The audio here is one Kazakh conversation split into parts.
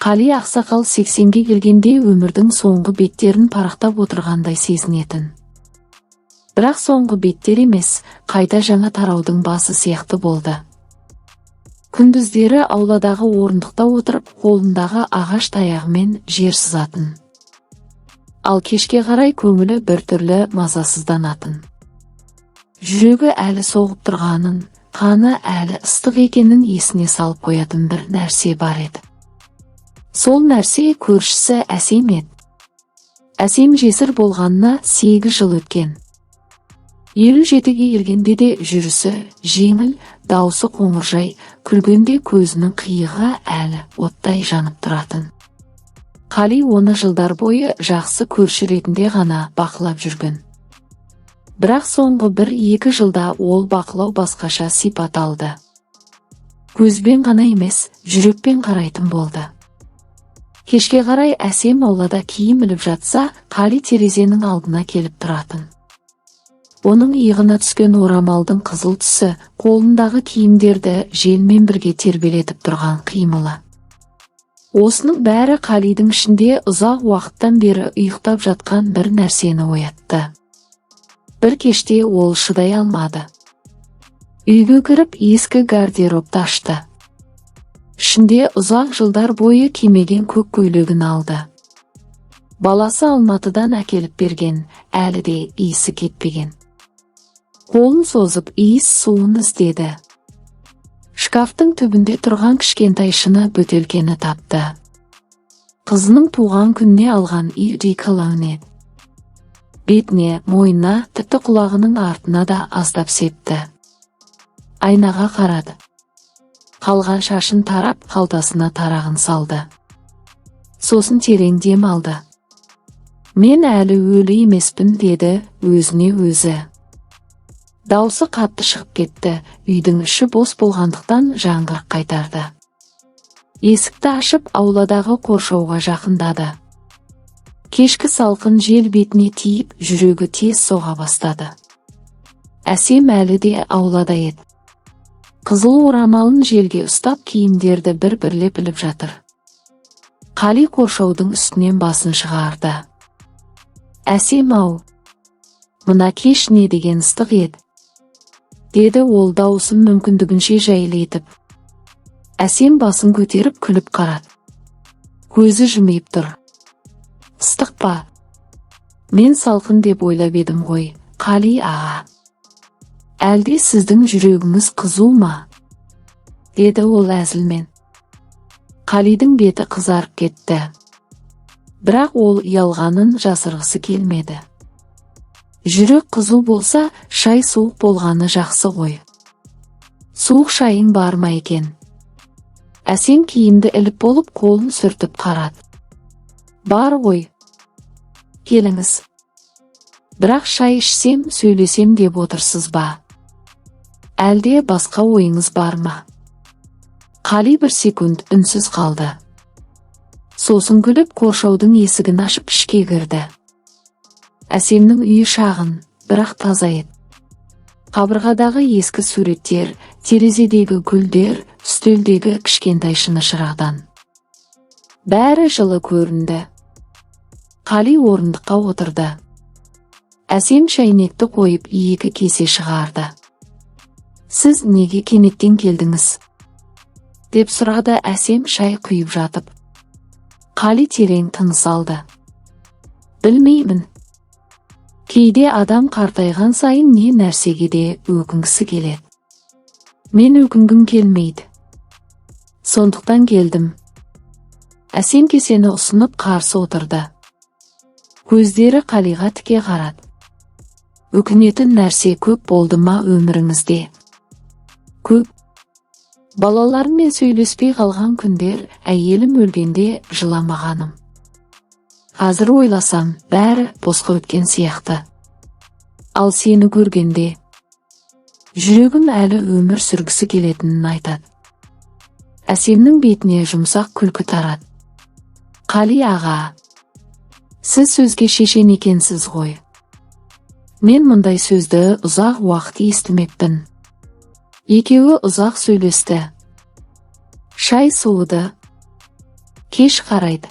Қали ақсақал 80-ге келгенде өмірдің соңғы беттерін парақтап отырғандай сезінетін. Бірақ соңғы беттер емес, қайта жаңа тараудың басы сияқты болды. Күндіздері ауладағы орындықта отырып, қолындағы ағаш таяғымен жер сызатын. Ал кешке қарай көңілі біртүрлі мазасызданатын. Жүрегі әлі соғып тұрғанын, қаны әлі ыстық екенін есіне салып қоятын бір нәрсе бар еді. Сол нәрсе көршісі Әсем еді. Әсем жесір болғанына 8 жыл өткен. 57-ге келгенде де жүрісі жеңіл, даусы қоңыржай, күлгенде көзінің қиығы әлі оттай жанып тұратын. Қали оны жылдар бойы жақсы көрші ретінде ғана бақылап жүрген. Бірақ соңғы 1-2 жылда ол бақылау басқаша сипат алды. Көзбен ғана емес, жүрекпен қарайтын болды. Кешке қарай Әсем аулада киім іліп жатса, Қали терезенің алдына келіп тұратын. Оның иығына түскен орамалдың қызыл түсі, қолындағы киімдерді желмен бірге тербелетіп тұрған қимылы. Осының бәрі Қалидың ішінде ұзақ уақыттан бері ұйықтап жатқан бір нәрсені оятты. Бір кеште ол шыдай алмады. Үйге кіріп ескі гардеробты ашты. Ішінде ұзақ жылдар бойы кимеген көк көйлегін алды. Баласы Алматыдан әкеліп берген, әлі де иісі кетпеген. Қолын созып иіс суын іздеді. Шкафтың түбінде тұрған кішкентай шыны бөтелкені тапты. Қызының туған күніне алған июди колаң еді. Бетіне, мойнына, тіпті құлағының артына да аздап септі. Айнаға қарады. Қалған шашын тарап, қалтасына тарағын салды. Сосын терең дем алды. Мен әлі өлі емеспін, деді өзіне өзі. Даусы қатты шығып кетті, үйдің іші бос болғандықтан жаңғырық қайтарды. Есікті ашып, ауладағы қоршауға жақындады. Кешкі салқын жел бетіне тиіп, жүрегі тез соға бастады. Әсем әлі де аулада еді. Қызыл орамалын желге ұстап, киімдерді бір-бірлеп іліп жатыр. Қали қоршаудың үстінен басын шығарды. Әсем-ау, мына кеш не деген ыстық еді, деді ол даусын мүмкіндігінше жайлы етіп. Әсем басын көтеріп күліп қарады. Көзі жымиып тұр. Ыстық па? Мен салқын деп ойлап едім ғой, Қали аға. Әлде сіздің жүрегіңіз қызу ма? Деді ол әзілмен. Қалидың беті қызарып кетті. Бірақ ол ұялғанын жасырғысы келмеді. Жүрек қызу болса, шай суық болғаны жақсы ғой. Суық шайың бар ма екен? Әсем киімді іліп болып қолын сүртіп қарады. Бар ғой. Келіңіз. Бірақ шай ішсем, сөйлесем деп отырсыз ба? Әлде басқа ойыңыз бар ма? Қали бір секунд үнсіз қалды. Сосын күліп қоршаудың есігін ашып ішке кірді. Әсемнің үйі шағын, бірақ таза еді. Қабырғадағы ескі суреттер, терезедегі гүлдер, үстелдегі кішкентай шыны шырағдан. Бәрі жылы көрінді. Қали орындыққа отырды. Әсем шайнекті қойып 2 кесе шығарды. Сіз неге кенеттен келдіңіз? Деп сұрады Әсем шай құйып жатып. Қали терең тыныс алды. Білмеймін. Кейде адам қартайған сайын не нәрсеге де өкінгісі келеді. Мен өкінгім келмейді. Сондықтан келдім. Әсем кесені ұсынып қарсы отырды. Көздері Қалиға тіке қарады. Өкінетін нәрсе көп болды ма өміріңізде? Көп. Балаларыммен сөйлеспей қалған күндер, әйелім өлгенде жыламағаным. Қазір ойласам, бәрі босқа өткен сияқты. Ал сені көргенде, жүрегім әлі өмір сүргісі келетінін айтады. Әсемнің бетіне жұмсақ күлкі тарады. Қали аға, сіз сөзге шешен екенсіз ғой. Мен мұндай сөзді ұзақ уақыт естімеппін. Екеуі ұзақ сөйлесті. Шай суыды. Кеш қарайды.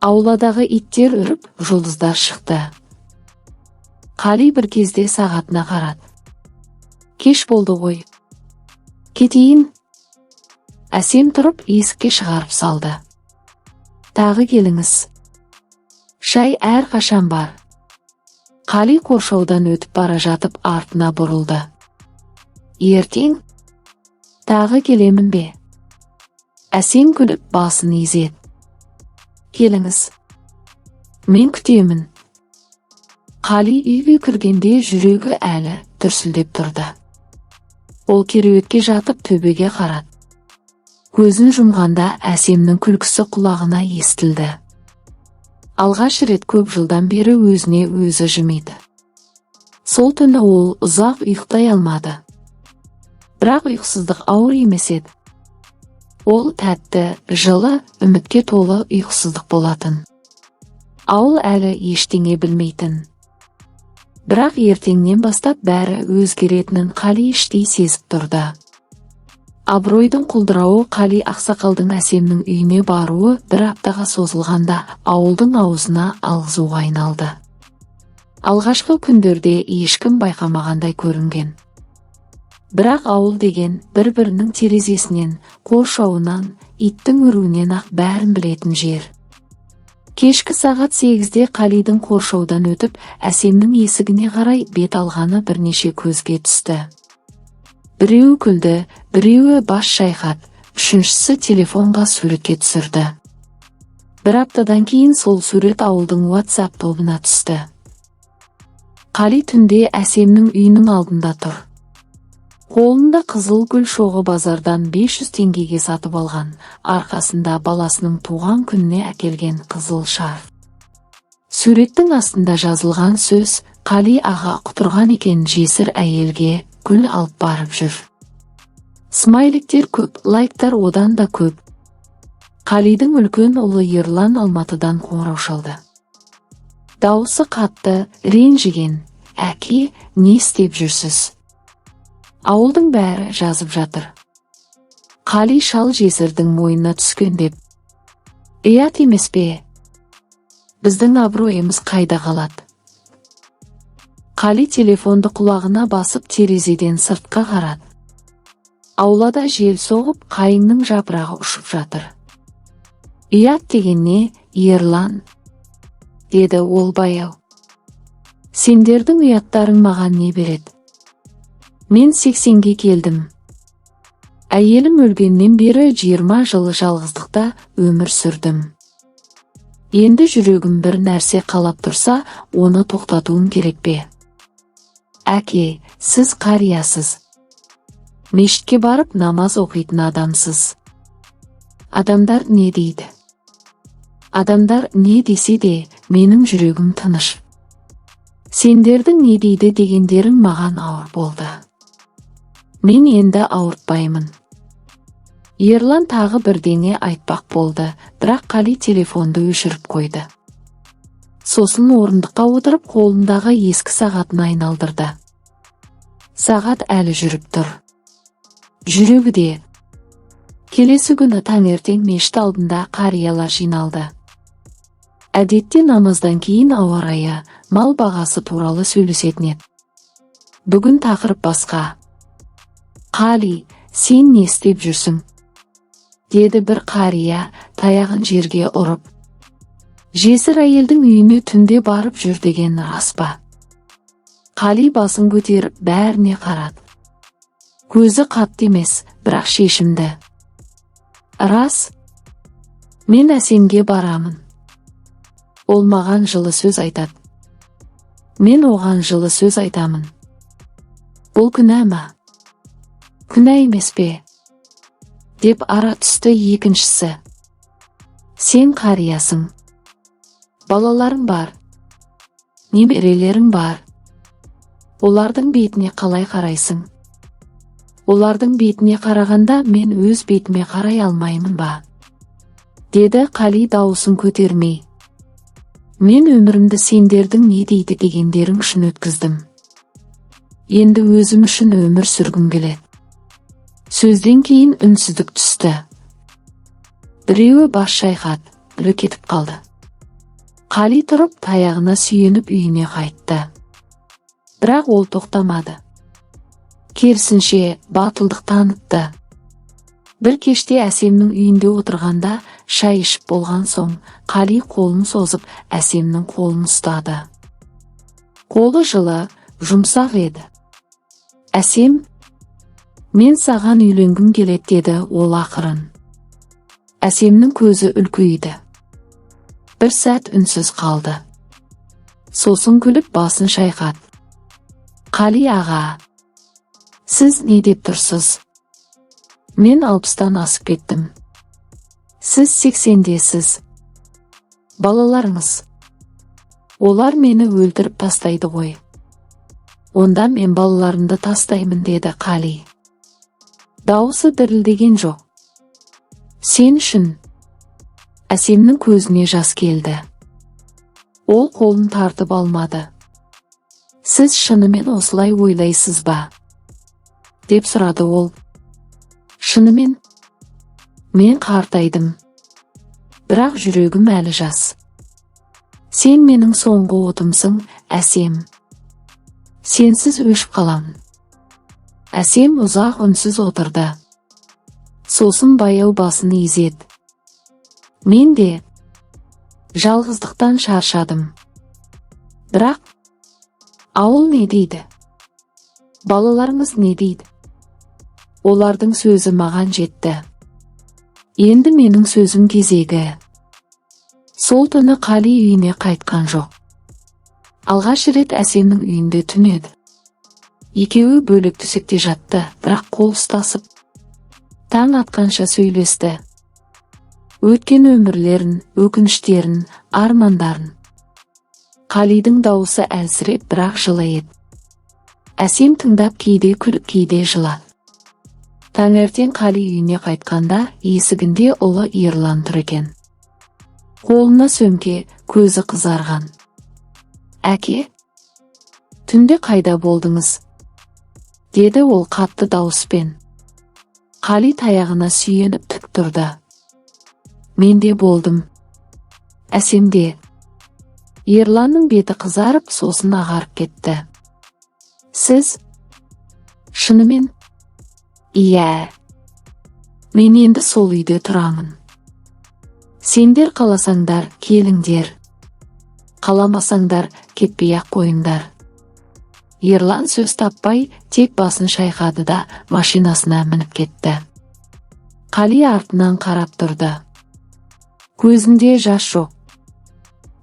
Ауладағы иттер үріп, жұлдыздар шықты. Қали бір кезде сағатына қарады. Кеш болды ғой. Кетейін. Әсем тұрып есікке шығарып салды. Тағы келіңіз. Шай әрқашан бар. Қали қоршаудан өтіп бара жатып артына бұрылды. Ертең? Тағы келемін бе? Әсем күліп басын изеді. Келіңіз. Мен күтемін. Қали үйге кіргенде жүрегі әлі дүрсілдеп тұрды. Ол кереуетке жатып төбеге қарады. Көзін жұмғанда Әсемнің күлкісі құлағына естілді. Алғаш рет көп жылдан бері өзіне өзі жымиды. Сол түні ол ұзақ ұйықтай алмады. Бірақ ұйқысыздық ауыр емес еді. Ол тәтті, жылы, үмітке толы ұйқысыздық болатын. Ауыл әлі ештеңе білмейтін. Бірақ ертеңнен бастап бәрі өзгеретінін Қали іштей сезіп тұрды. Абыройдың құлдырауы Қали ақсақалдың Әсемнің үйіне баруы бір аптаға созылғанда ауылдың аузына алғызуға айналды. Алғашқы күндерде ешкім байқамағандай көрінген. Бірақ ауыл деген бір-бірінің терезесінен, қоршауынан, иттің үруінен ақ бәрін білетін жер. Кешкі сағат 8-де Қалидың қоршаудан өтіп, Әсемнің есігіне қарай бет алғаны бірнеше көзге түсті. Біреуі күлді, біреуі бас шайқады, үшіншісі телефонға суретке түсірді. Бір аптадан кейін сол сурет ауылдың WhatsApp тобына түсті. Қали түнде Әсемнің үйінің алдында тұр. Қолында қызыл гүл шоғы базардан 500 теңгеге сатып алған, арқасында баласының туған күніне әкелген қызыл шарф. Суреттің астында жазылған сөз: Қали аға құтырған екен, жесір әйелге гүл алып барып жүр. Смайликтер көп, лайктар одан да көп. Қалидың үлкен ұлы Ерлан Алматыдан қоңырау шалды. Дауысы қатты, ренжіген: әке, не істеп жүрсіз? Ауылдың бәрі жазып жатыр. Қали шал жесірдің мойнына түскен деп. Ұят емес пе? Біздің абыройымыз қайда қалады? Қали телефонды құлағына басып терезеден сыртқа қарады. Аулада жел соғып, қайыңның жапырағы ұшып жатыр. Ұят деген не, Ерлан? Деді ол баяу. Сендердің ұяттарың маған не береді? Мен 80-ге келдім. Әйелім өлгеннен бері 20 жыл жалғыздықта өмір сүрдім. Енді жүрегім бір нәрсе қалап тұрса, оны тоқтатуым керек пе? Әке, сіз қариясыз. Мешітке барып намаз оқитын адамсыз. Адамдар не дейді? Адамдар не десе де, менің жүрегім тыныш. Сендердің не дейді дегендерің маған ауыр болды. Мен енді ауыртпаймын. Ерлан тағы бірдеңе айтпақ болды, бірақ Қали телефонды өшіріп қойды. Сосын орындыққа отырып қолындағы ескі сағатын айналдырды. Сағат әлі жүріп тұр. Жүрегі де. Келесі күні таңертең мешіт алдында қариялар жиналды. Әдетте намаздан кейін ауа райы, мал бағасы туралы сөйлесетін еді. Бүгін тақырып басқа. Қали, сен не істеп жүрсің? Деді бір қария таяғын жерге ұрып. Жесір әйелдің үйіне түнде барып жүр деген рас па? Қали басын көтеріп бәріне қарады. Көзі қатты емес, бірақ шешімді. Рас. Мен Әсемге барамын. Ол маған жылы сөз айтады. Мен оған жылы сөз айтамын. Бұл күнә ма? Күнә емес пе? Деп ара түсті екіншісі. Сен қариясың. Балаларың бар. Немерелерің бар. Олардың бетіне қалай қарайсың? Олардың бетіне қарағанда мен өз бетіме қарай алмаймын ба? Деді Қали дауысын көтермей. Мен өмірімді сендердің не дейді дегендерің үшін өткіздім. Енді өзім үшін өмір сүргім келеді. Сөзден кейін үнсіздік түсті. Біреуі бас шайқады, бірі кетіп қалды. Қали тұрып, таяғына сүйеніп үйіне қайтты. Бірақ ол тоқтамады. Керісінше, батылдық танытты. Бір кеште Әсемнің үйінде отырғанда, шай ішіп болған соң, Қали қолын созып, Әсемнің қолын ұстады. Қолы жылы, жұмсақ еді. Әсем, мен саған үйленгім келеді деді ол ақырын. Әсемнің көзі үлкейді. Бір сәт үнсіз қалды. Сосын күліп басын шайқады. Қали аға, сіз не деп тұрсыз? Мен 60-тан асып кеттім. Сіз 80-десіз. Балаларыңыз. Олар мені өлтіріп тастайды ғой. Онда мен балаларымды тастаймын деді Қали. Дауысы дірілдеген жоқ. Сен үшін. Әсемнің көзіне жас келді. Ол қолын тартып алмады. Сіз шынымен осылай ойлайсыз ба? Деп сұрады ол. Шынымен? Мен қартайдым. Бірақ жүрегім әлі жас. Сен менің соңғы отымсың, Әсем. Сенсіз өшіп қаламын. Әсем ұзақ үнсіз отырды. Сосын баяу басын изеді. Мен де жалғыздықтан шаршадым. Бірақ ауыл не дейді? Балаларыңыз не дейді? Олардың сөзі маған жетті. Енді менің сөзім кезегі. Сол түні Қали үйіне қайтқан жоқ. Алғаш рет Әсемнің үйінде түнеді. Екеуі бөлек төсекте жатты, бірақ қол ұстасып, таң атқанша сөйлесті. Өткен өмірлерін, өкініштерін, армандарын. Қалидың дауысы әлсіреп, бірақ жылы еді. Әсем тыңдап, кейде күліп, кейде жылады. Таңертең Қали үйіне қайтқанда, есігінде ұлы Ерлан тұр екен. Қолына сөмке, көзі қызарған. Әке, түнде қайда болдыңыз? Деді ол қатты дауыспен. Қали таяғына сүйеніп тік тұрды. Мен де болдым. Әсемде. Ерланның беті қызарып, сосын ағарып кетті. Сіз? Шынымен? Иә. Мен енді сол үйде тұрамын. Сендер қаласаңдар, келіңдер. Қаламасаңдар, кетпей-ақ қойыңдар. Ерлан сөз таппай, тек басын шайқады да машинасына мініп кетті. Қали артынан қарап тұрды. Көзінде жас жоқ.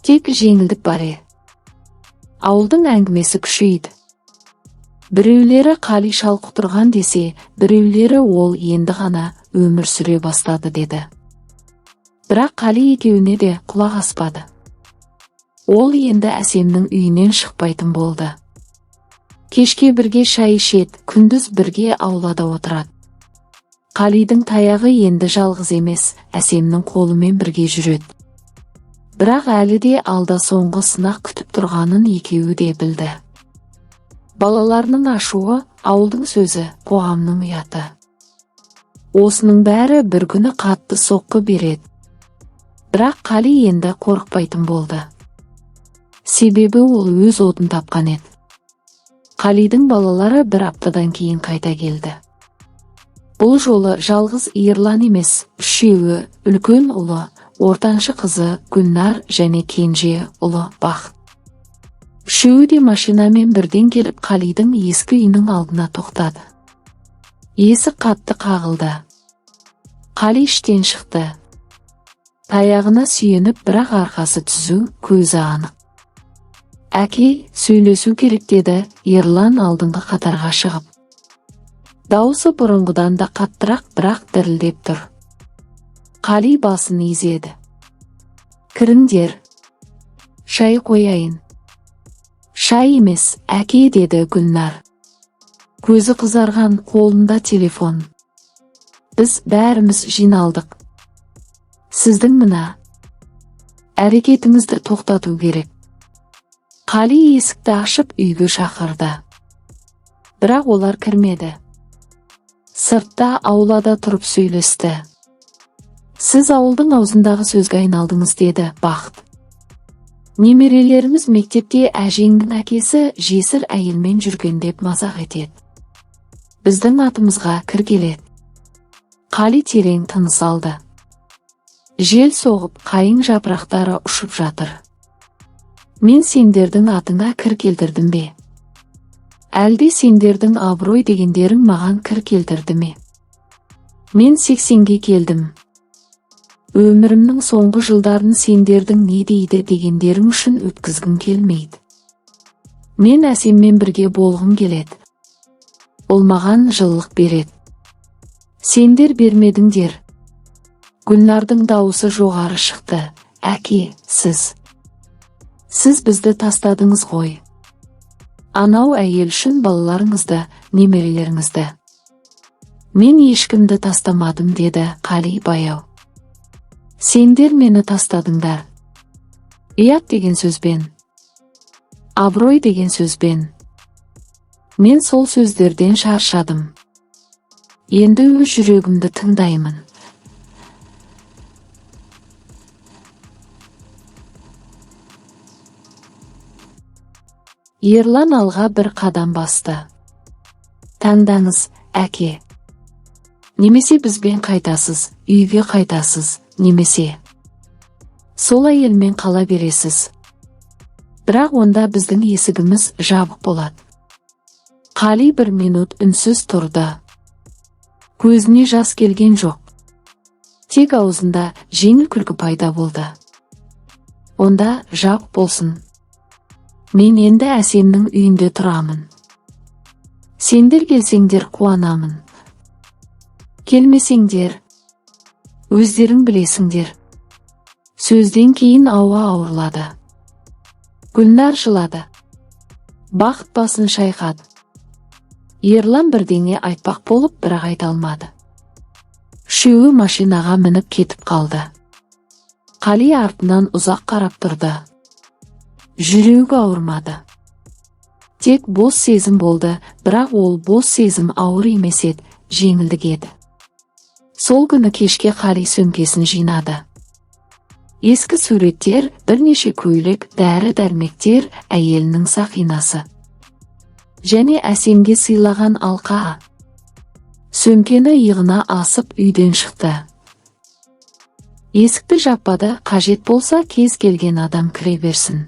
Тек жеңілдік бар еді. Ауылдың әңгімесі күшейді. Біреулері Қали шал құтырған десе, біреулері ол енді ғана өмір сүре бастады деді. Бірақ Қали екеуіне де құлақ аспады. Ол енді Әсемнің үйінен шықпайтын болды. Кешке бірге шай ішеді, күндіз бірге аулада отырады. Қалидың таяғы енді жалғыз емес, Әсемнің қолымен бірге жүреді. Бірақ әлі де алда соңғы сынақ күтіп тұрғанын екеуі де білді. Балаларының ашуы, ауылдың сөзі, қоғамның ұяты. Осының бәрі бір күні қатты соққы береді. Бірақ Қали енді қорықпайтын болды. Себебі ол өз отын тапқан еді. Қалидың балалары бір аптадан кейін қайта келді. Бұл жолы жалғыз Ерлан емес, үшеуі, үлкен ұлы, ортаншы қызы Гүлнар және кенже ұлы Бақыт. Үшеуі де машинамен бірден келіп Қалидың ескі үйінің алдына тоқтады. Есік қатты қағылды. Қали іштен шықты. Таяғына сүйеніп, бірақ арқасы түзу, көзі анық. Әке, сөйлесу керек деді Ерлан алдыңғы қатарға шығып. Дауысы бұрынғыдан да қаттырақ, бірақ дірілдеп тұр. Қали басын изеді. Кіріңдер. Шай қояйын. Шай емес, әке деді Гүлнар. Көзі қызарған, қолында телефон. Біз бәріміз жиналдық. Сіздің мына әрекетіңізді тоқтату керек. Қали есікті ашып үйге шақырды. Бірақ олар кірмеді. Сыртта аулада тұрып сөйлесті. Сіз ауылдың аузындағы сөзге айналдыңыз, деді Бақыт. Немерелеріміз мектепте әжеңнің әкесі жесір әйелмен жүрген деп мазақ етеді. Біздің атымызға кір келеді. Қали терең тыныс алды. Жел соғып, қайың жапырақтары ұшып жатыр. Мен сендердің атыңа кір келтірдім бе? Әлде сендердің абырой дегендерің маған кір келтірді ме? Мен 80-ге келдім. Өмірімнің соңғы жылдарын сендердің не дейді дегендерің үшін өткізгім келмейді. Мен әсеммен бірге болғым келеді. Ол маған жылылық береді. Сендер бермедіңдер. Гүлнардың дауысы жоғары шықты. Әке, сіз бізді тастадыңыз ғой. Анау әйел үшін балаларыңызды, немерелеріңізді. Мен ешкімді тастамадым, деді Қали баяу. Сендер мені тастадыңдар. Ұят деген сөзбен, абырой деген сөзбен. Мен сол сөздерден шаршадым. Енді өз жүрегімді тыңдаймын. Ерлан алға бір қадам басты. Таңдаңыз, әке. Немесе бізбен қайтасыз, үйге қайтасыз, немесе сол әйелмен қала бересіз. Бірақ онда біздің есігіміз жабық болады. Қали 1 минут үнсіз тұрды. Көзіне жас келген жоқ. Тек аузында жеңіл күлкі пайда болды. Онда жабық болсын. Мен енді әсемнің үйінде тұрамын. Сендер келсеңдер қуанамын. Келмесеңдер, өздерің білесіңдер. Сөзден кейін ауа ауырлады. Гүлнар жылады. Бақыт басын шайқады. Ерлан бірдеңе айтпақ болып, бірақ айта алмады. Үшеуі машинаға мініп кетіп қалды. Қали артынан ұзақ қарап тұрды. Жүрегі ауырмады. Тек бос сезім болды, бірақ ол бос сезім ауыр емес еді, жеңілдік еді. Сол күні кешке Қали сөмкесін жинады. Ескі суреттер, бірнеше көйлек, дәрі-дәрмектер, әйелінің сақинасы. Және әсемге сыйлаған алқа. Сөмкені иығына асып үйден шықты. Есікті жаппады, қажет болса кез келген адам кіре берсін.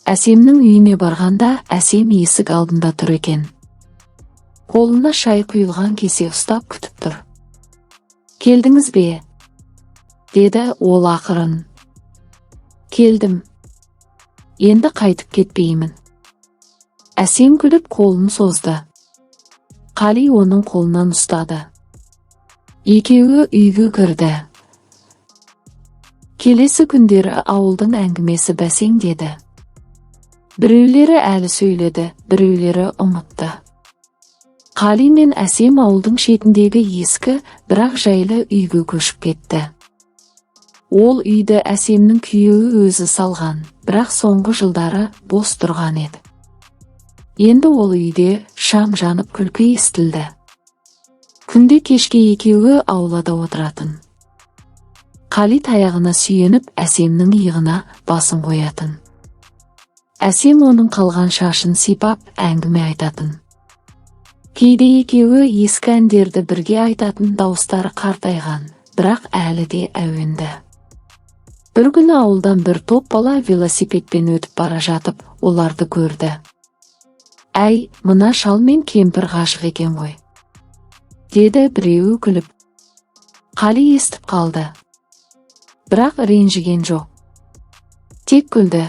Әсемнің үйіне барғанда әсем есік алдында тұр екен. Қолына шай құйылған кесе ұстап күтіп тұр. Келдіңіз бе? Деді ол ақырын. Келдім. Енді қайтып кетпеймін. Әсем күліп қолын созды. Қали оның қолынан ұстады. Екеуі үйге кірді. Келесі күндері ауылдың әңгімесі бәсеңдеді. Біреулері әлі сөйледі, біреулері ұмытты. Қали мен әсем ауылдың шетіндегі ескі, бірақ жайлы үйге көшіп кетті. Ол үйді әсемнің күйеуі өзі салған, бірақ соңғы жылдары бос тұрған еді. Енді ол үйде шам жанып күлкі естілді. Күнде кешке екеуі аулада отыратын. Қали таяғына сүйеніп әсемнің иығына басын қоятын. Әсем оның қалған шашын сипап әңгіме айтатын. Кейде екеуі ескі әндерді бірге айтатын, дауыстары қартайған, бірақ әлі де әуенді. Бір күні ауылдан бір топ бала велосипедпен өтіп бара жатып, оларды көрді. Әй, мына шал мен кемпір ғашық екен ғой, деді біреуі күліп. Қали естіп қалды. Бірақ ренжіген жоқ. Тек күлді.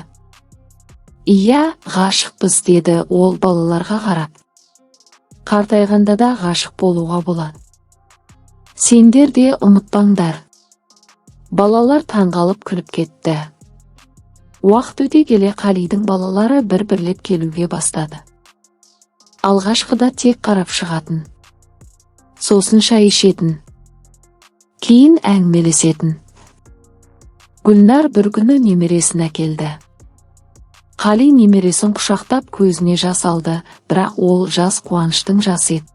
Иә, ғашықпыз, деді ол балаларға қарап. Қартайғанда да ғашық болуға болады. Сендер де ұмытпаңдар. Балалар таңғалып күліп кетті. Уақыт өте келе Қалидің балалары бір-бірлеп келуге бастады. Алғашқыда тек қарап шығатын. Сосын шай ішетін. Кейін әңгімелесетін. Гүлнар бір күні немересін әкелді. Қали немересін құшақтап көзіне жас алды, бірақ ол жас қуаныштың жасы еді.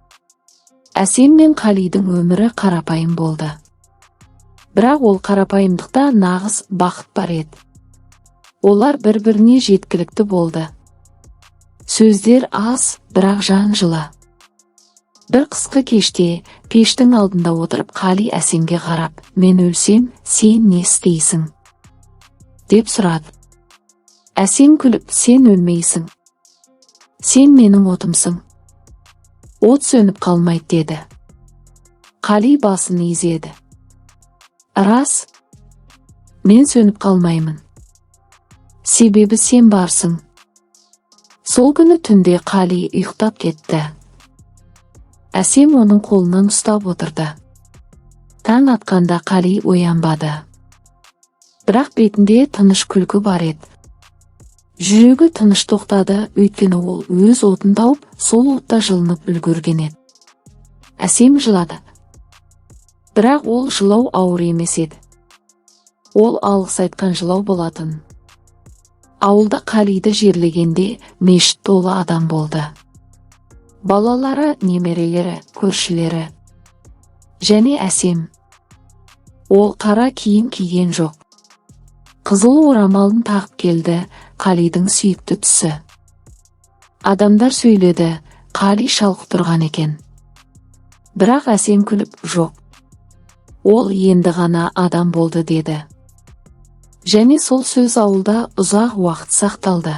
Әсем мен Қалидің өмірі қарапайым болды. Бірақ ол қарапайымдықта нағыз бақыт бар еді. Олар бір-біріне жеткілікті болды. Сөздер аз, бірақ жан жылы. Бір қысқы кеште, пештің алдында отырып, Қали Әсемге қарап, «Мен өлсем, сен не істейсің?» деп сұрады. Әсем күліп, «Сен өлмейсің. Сен менің отымсың. От сөніп қалмайды» деді. Қали басын изеді. «Рас, мен сөніп қалмаймын. Себебі сен барсың». Сол күні түнде Қали ұйықтап кетті. Әсем оның қолынан ұстап отырды. Таң атқанда Қали оянбады. Бірақ бетінде тыныш күлкі бар еді. Жүрегі тыныш тоқтады, өйткені ол өз отын тауып, сол отта жылынып үлгерген еді. Әсем жылады. Бірақ ол жылау ауыр емес еді. Ол алғыс айтқан жылау болатын. Ауылда Қалиді жерлегенде мешіт толы адам болды. Балалары, немерелері, көршілері. Және Әсем. Ол қара киім киген жоқ. Қызыл орамалын тағып келді, Қалидің сүйікті түсі. Адамдар сөйледі, Қали шалқып тұрған екен. Бірақ Әсем күліп, «Жоқ. Ол енді ғана адам болды» деді. Және сол сөз ауылда ұзақ уақыт сақталды.